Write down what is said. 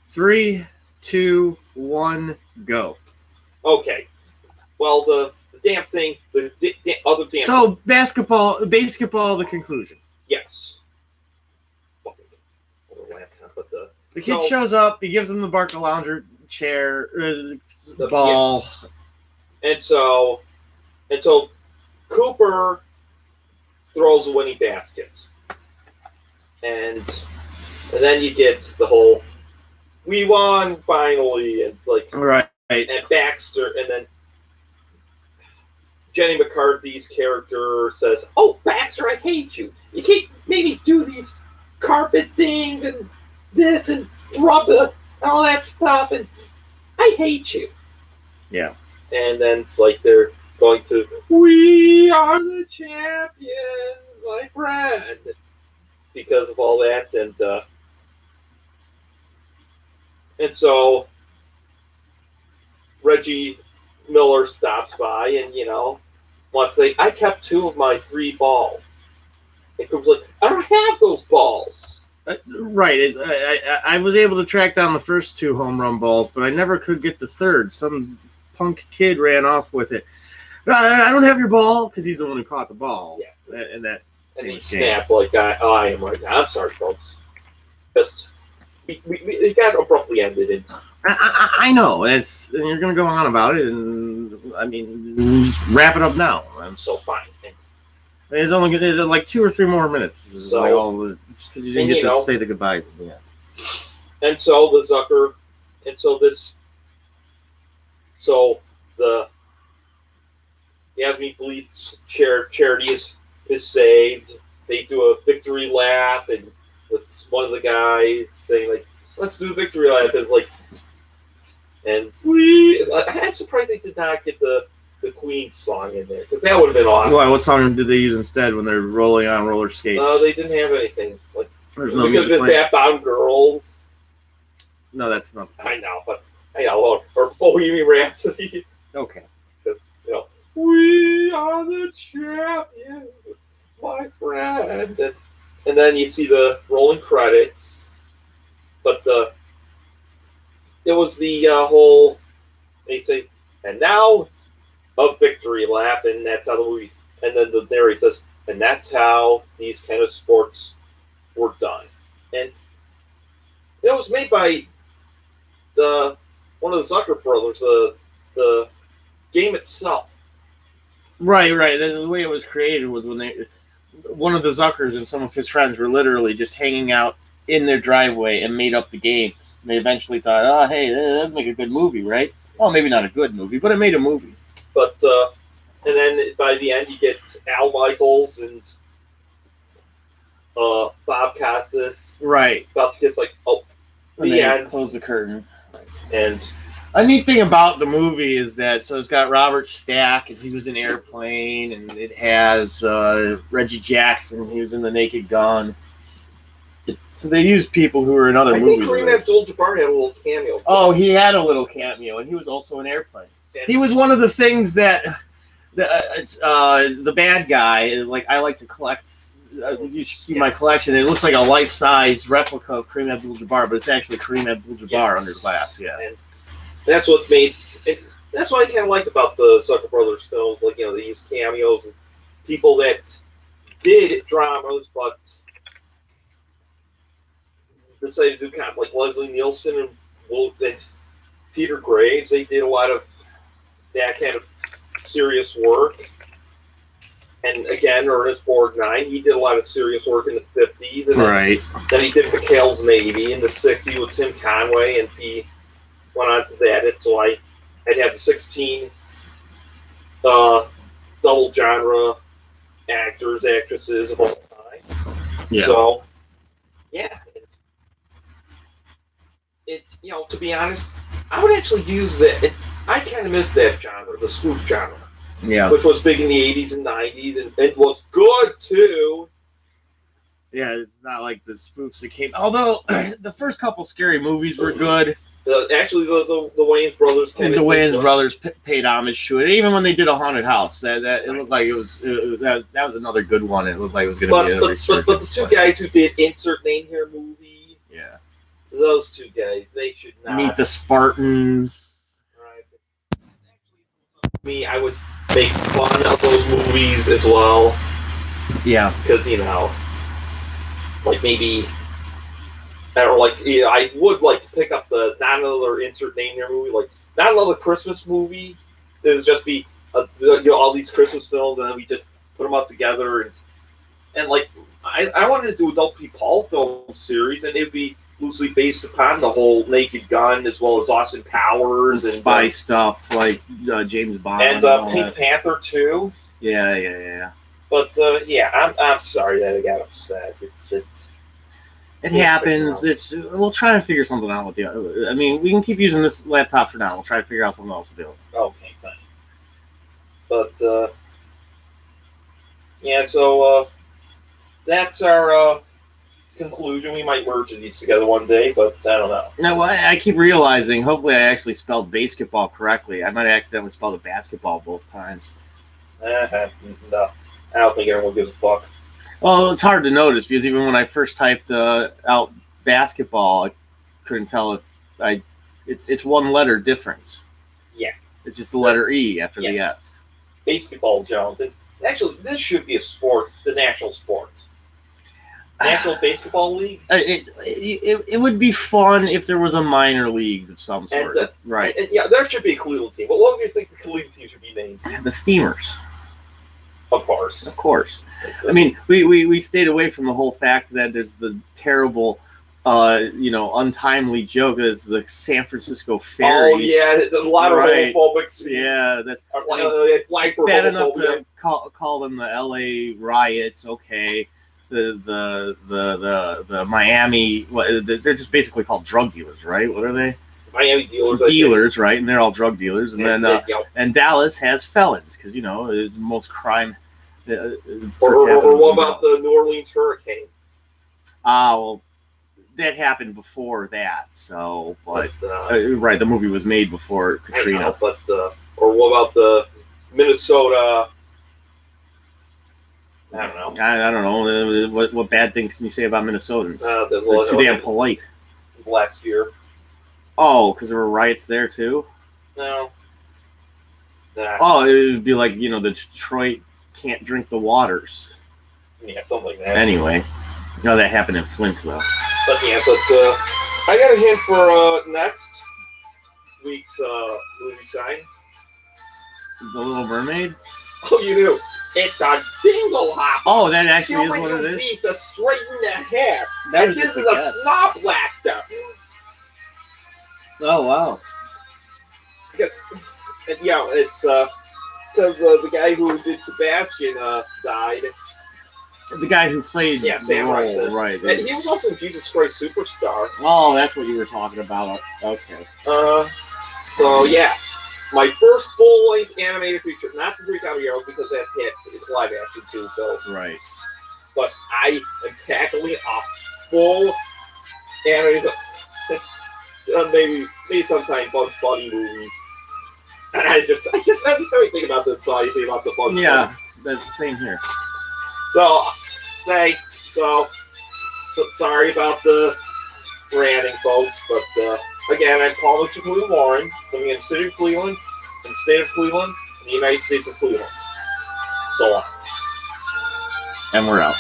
3, 2, 1, go. Okay. Well, the damn thing, other damn. So basketball, the conclusion. Yes. But the kid shows up. He gives him the Barca Lounger chair, the ball, yes. and so Cooper throws a winning basket, and then you get the whole "we won finally." And it's like right, and Baxter, and then Jenny McCarthy's character says, "Oh, Baxter, I hate you. You can't maybe do these carpet things and this and rub all that stuff, and I hate you." Yeah. And then it's like they're going to, "We are the champions, my friend," because of all that, and so Reggie Miller stops by and wants to say, "I kept 2 of my 3 balls." And Cooper's like, "I don't have those balls." Right. I was able to track down the first 2 home run balls, but I never could get the third. Some punk kid ran off with it. I don't have your ball, because he's the one who caught the ball. Yes. And he snapped like I am right now. I'm sorry, folks. Just it got abruptly ended. And I know. And you're going to go on about it, and I mean, just wrap it up now. I'm so fine. There's like 2 or 3 more minutes. This is like all just because you didn't get to say the goodbyes at the end. And so the Zucker, and so the Yasmin Bleeth's charity is saved. They do a victory lap, and with one of the guys saying like, "Let's do a victory lap." And it's like, and I'm surprised they did not get the Queen song in there, because that would have been awesome. Why? What song did they use instead when they're rolling on roller skates? They didn't have anything. Like, there's no music playing. Fat Bottom Girls. No, that's not the song. I know, but or Bohemian Rhapsody. Okay. Because we are the champions, my friend. And then you see the rolling credits, but it was the whole. They say, "And now a victory lap," and that's how the movie. And then the narrator says, "And that's how these kind of sports were done." And it was made by one of the Zucker brothers. The game itself. Right. The way it was created was when one of the Zuckers and some of his friends were literally just hanging out in their driveway and made up the games. They eventually thought, "Oh, hey, that'd make a good movie, right?" Well, maybe not a good movie, but it made a movie. But and then by the end you get Al Michaels and Bob Costas. Right. About to get like, the end. Close the curtain. And a neat thing about the movie is that it's got Robert Stack, and he was in Airplane, and it has Reggie Jackson, he was in The Naked Gun. So they used people who were in other movies. I think Kareem Abdul-Jabbar had a little cameo. Oh, he had a little cameo, and he was also in Airplane. He was one of the things that the bad guy is like. I like to collect. You should see my collection. It looks like a life-size replica of Kareem Abdul-Jabbar, but it's actually Kareem Abdul-Jabbar underclass. Yeah, and that's what made. That's what I kind of liked about the Zucker Brothers films. Like, they used cameos and people that did dramas, but decided to do kind of like Leslie Nielsen and Peter Graves. They did a lot of that kind of serious work. And again, Ernest Borgnine, he did a lot of serious work in the 50s. And then he did McHale's Navy in the 60s with Tim Conway, and he went on to that. And so I'd have the 16 double genre actors, actresses of all time. Yeah. So, yeah. To be honest, I would actually use it. I kind of miss that genre, the spoof genre. Yeah. Which was big in the 80s and 90s, and it was good, too. Yeah, it's not like the spoofs that came... Although, the first couple scary movies were good. Actually, the Wayans brothers... The Wayans brothers paid homage to it. Even when they did A Haunted House, it looked like that was another good one. It looked like it was going to be a resurgence. But the two guys who did Insert Name Here movie... Yeah. Those two guys, they Nah. Meet the Spartans. Right. Me, I would make fun of those movies as well. Yeah. Because, like maybe, or like, I would like to pick up the not another insert name here movie, like not another Christmas movie. It would just be all these Christmas films, and then we just put them up together, and like I wanted to do a Double P. Paul film series, and it'd be loosely based upon the whole Naked Gun as well as Austin Powers and spy stuff like James Bond and Pink that. Panther too. Yeah. But I'm sorry that I got upset. It's just it happens. We'll try and figure something out with the. I mean, we can keep using this laptop for now. We'll try to figure out something else to do. Okay, fine. But so that's our conclusion. We might merge these together one day, but I don't know. Now, I keep realizing. Hopefully, I actually spelled basketball correctly. I might have accidentally spelled it basketball both times. No, I don't think everyone gives a fuck. Well, it's hard to notice because even when I first typed out basketball, I couldn't tell if it's one letter difference. Yeah. It's just the letter E after the Yes. S. Basketball, Jones. And actually, this should be a sport, the national sport. National Basketball League? It would be fun if there was a minor leagues of some sort. Right. And, there should be a Cleveland team. But what do you think the Cleveland team should be named? The Steamers. Of course. Of course. I mean, we stayed away from the whole fact that there's the terrible, untimely joke as the San Francisco Ferries. Oh, yeah. A lot of homophobic scenes. Yeah. That's bad enough to call them the LA riots. Okay. The Miami, they're just basically called drug dealers, right? What are they? Miami dealers. Dealers, right? And they're all drug dealers. And then and Dallas has felons because it's the most crime. Or what about the New Orleans Hurricane? Well, that happened before that. So, but right, the movie was made before Katrina. I know, but or what about the Minnesota? I don't know. I don't know. What bad things can you say about Minnesotans? They're too damn polite. Last year. Oh, because there were riots there too? No. Nah. Oh, it would be like, the Detroit can't drink the waters. Yeah, something like that. Anyway. No, that happened in Flint, though. But I got a hint for next week's movie sign. The Little Mermaid? Oh, you do? It's a dingle hopper. Oh, that actually is what it is? Feet to straighten the hair. That and was this just is a a guess. snot blaster. Oh, wow. It's because the guy who did Sebastian died. The guy who played Sam role, Rockwell. right. And he was also in Jesus Christ Superstar. Oh, that's what you were talking about. Okay. So, yeah. My first full-length animated feature, not the Three Caballeros, because that had live action too. So, right. But I am tackling a full animated, maybe sometime Bugs Bunny movies. And I just every time I think about this, so I think about the Bugs Bunny. Yeah, that's the same here. So, thanks. So sorry about the ranting, folks, but. Again, I'm Paul Mr. Cleveland Warren, living in the city of Cleveland, in the state of Cleveland, in the United States of Cleveland. So long. And we're out.